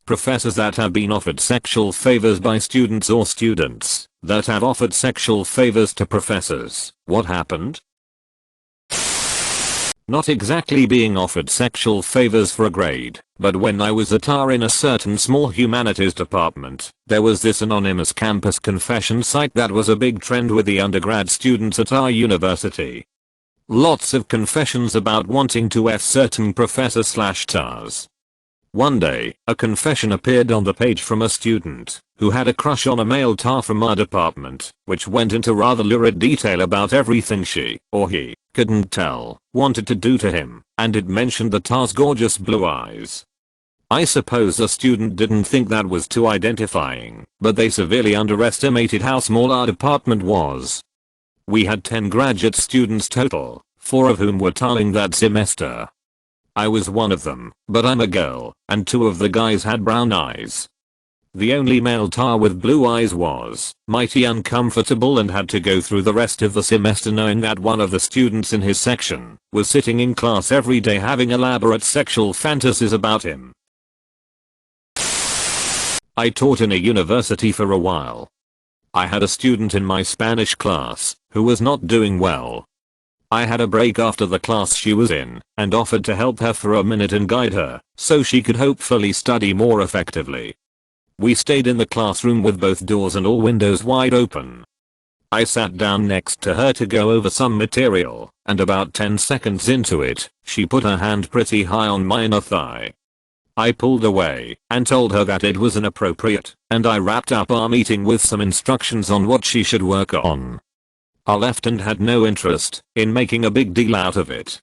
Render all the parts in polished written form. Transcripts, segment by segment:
Professors that have been offered sexual favors by students or students that have offered sexual favors to professors. What happened? Not exactly being offered sexual favors for a grade, but when I was at in a certain small humanities department, there was this anonymous campus confession site that was a big trend with the undergrad students at our university. Lots of confessions about wanting to F certain professor/TARs. One day, a confession appeared on the page from a student who had a crush on a male TAR from our department, which went into rather lurid detail about everything she, or he, couldn't tell, wanted to do to him, and it mentioned the TAR's gorgeous blue eyes. I suppose the student didn't think that was too identifying, but they severely underestimated how small our department was. We had 10 graduate students total, 4 of whom were TARing that semester. I was one of them, but I'm a girl, and 2 of the guys had brown eyes. The only male TAR with blue eyes was mighty uncomfortable and had to go through the rest of the semester knowing that one of the students in his section was sitting in class every day having elaborate sexual fantasies about him. I taught in a university for a while. I had a student in my Spanish class who was not doing well. I had a break after the class she was in and offered to help her for a minute and guide her so she could hopefully study more effectively. We stayed in the classroom with both doors and all windows wide open. I sat down next to her to go over some material, and about 10 seconds into it, she put her hand pretty high on my inner thigh. I pulled away and told her that it was inappropriate, and I wrapped up our meeting with some instructions on what she should work on. I left and had no interest in making a big deal out of it.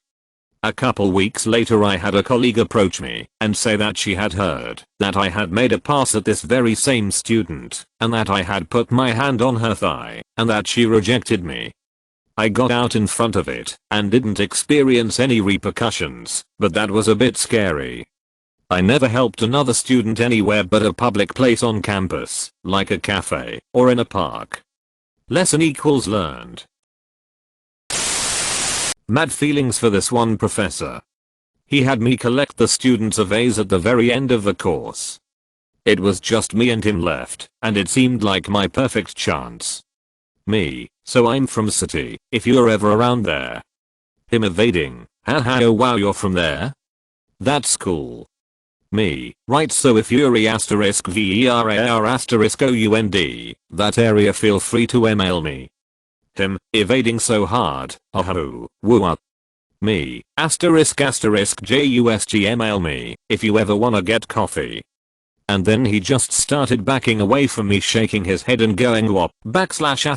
A couple weeks later I had a colleague approach me and say that she had heard that I had made a pass at this very same student and that I had put my hand on her thigh and that she rejected me. I got out in front of it and didn't experience any repercussions, but that was a bit scary. I never helped another student anywhere but a public place on campus, like a cafe or in a park. Lesson equals learned. Mad feelings for this one professor. He had me collect the student surveys at the very end of the course. It was just me and him left, and it seemed like my perfect chance. Me, so I'm from city, if you're ever around there. Him evading, haha oh wow you're from there? That's cool. Me, right so if you're *VERAR**OUND, that area feel free to email me. Him, evading so hard, oh woo. Me, **JUSG email me, if you ever wanna get coffee. And then he just started backing away from me shaking his head and going whop **TLDR,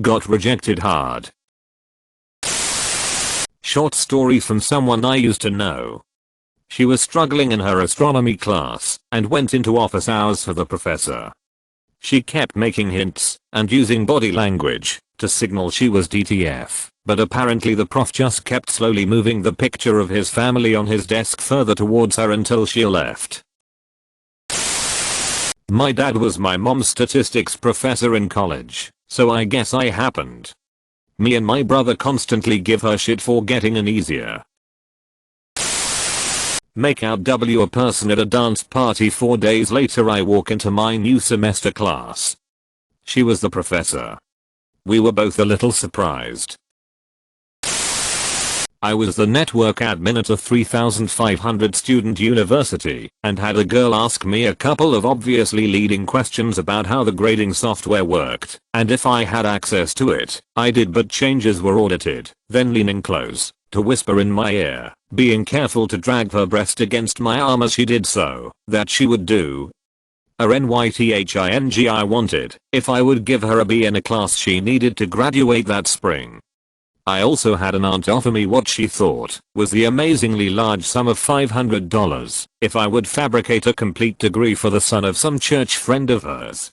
got rejected hard. Short story from someone I used to know. She was struggling in her astronomy class and went into office hours for the professor. She kept making hints and using body language to signal she was DTF, but apparently the prof just kept slowly moving the picture of his family on his desk further towards her until she left. My dad was my mom's statistics professor in college, so I guess I happened. Me and my brother constantly give her shit for getting an easier. Make out W a person at a dance party 4 days later I walk into my new semester class. She was the professor. We were both a little surprised. I was the network admin at a 3,500 student university and had a girl ask me a couple of obviously leading questions about how the grading software worked and if I had access to it. I did, but changes were audited, then leaning close to whisper in my ear, being careful to drag her breast against my arm as she did so, that she would do a NYTHING I wanted if I would give her a B in a class she needed to graduate that spring. I also had an aunt offer me what she thought was the amazingly large sum of $500 if I would fabricate a complete degree for the son of some church friend of hers.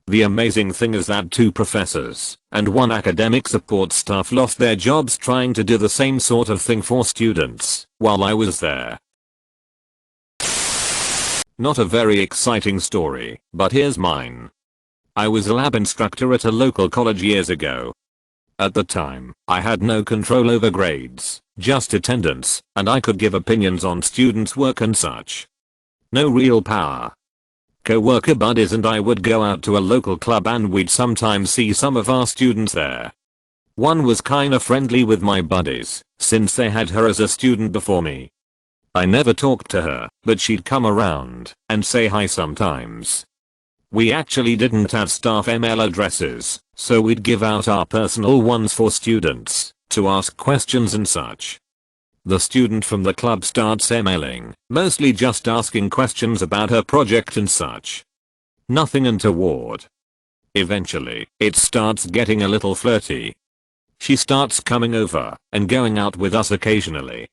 The amazing thing is that 2 professors and 1 academic support staff lost their jobs trying to do the same sort of thing for students while I was there. Not a very exciting story, but here's mine. I was a lab instructor at a local college years ago. At the time, I had no control over grades, Just attendance, and I could give opinions on students' work and such. No real power. Co-worker buddies and I would go out to a local club and we'd sometimes see some of our students there. One was kinda friendly with my buddies, since they had her as a student before me. I never talked to her, but she'd come around and say hi sometimes. We actually didn't have staff email addresses, so we'd give out our personal ones for students to ask questions and such. The student from the club starts emailing, mostly just asking questions about her project and such. Nothing untoward. Eventually, it starts getting a little flirty. She starts coming over and going out with us occasionally.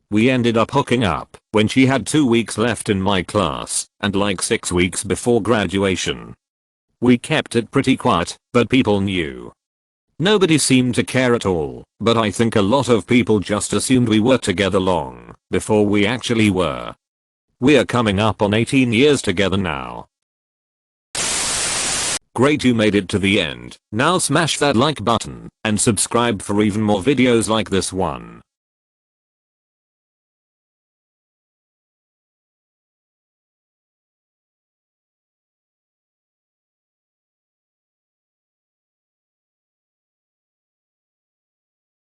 We ended up hooking up when she had 2 weeks left in my class and like 6 weeks before graduation. We kept it pretty quiet, but people knew. Nobody seemed to care at all, but I think a lot of people just assumed we were together long before we actually were. We are coming up on 18 years together now. Great, you made it to the end. Now smash that like button and subscribe for even more videos like this one.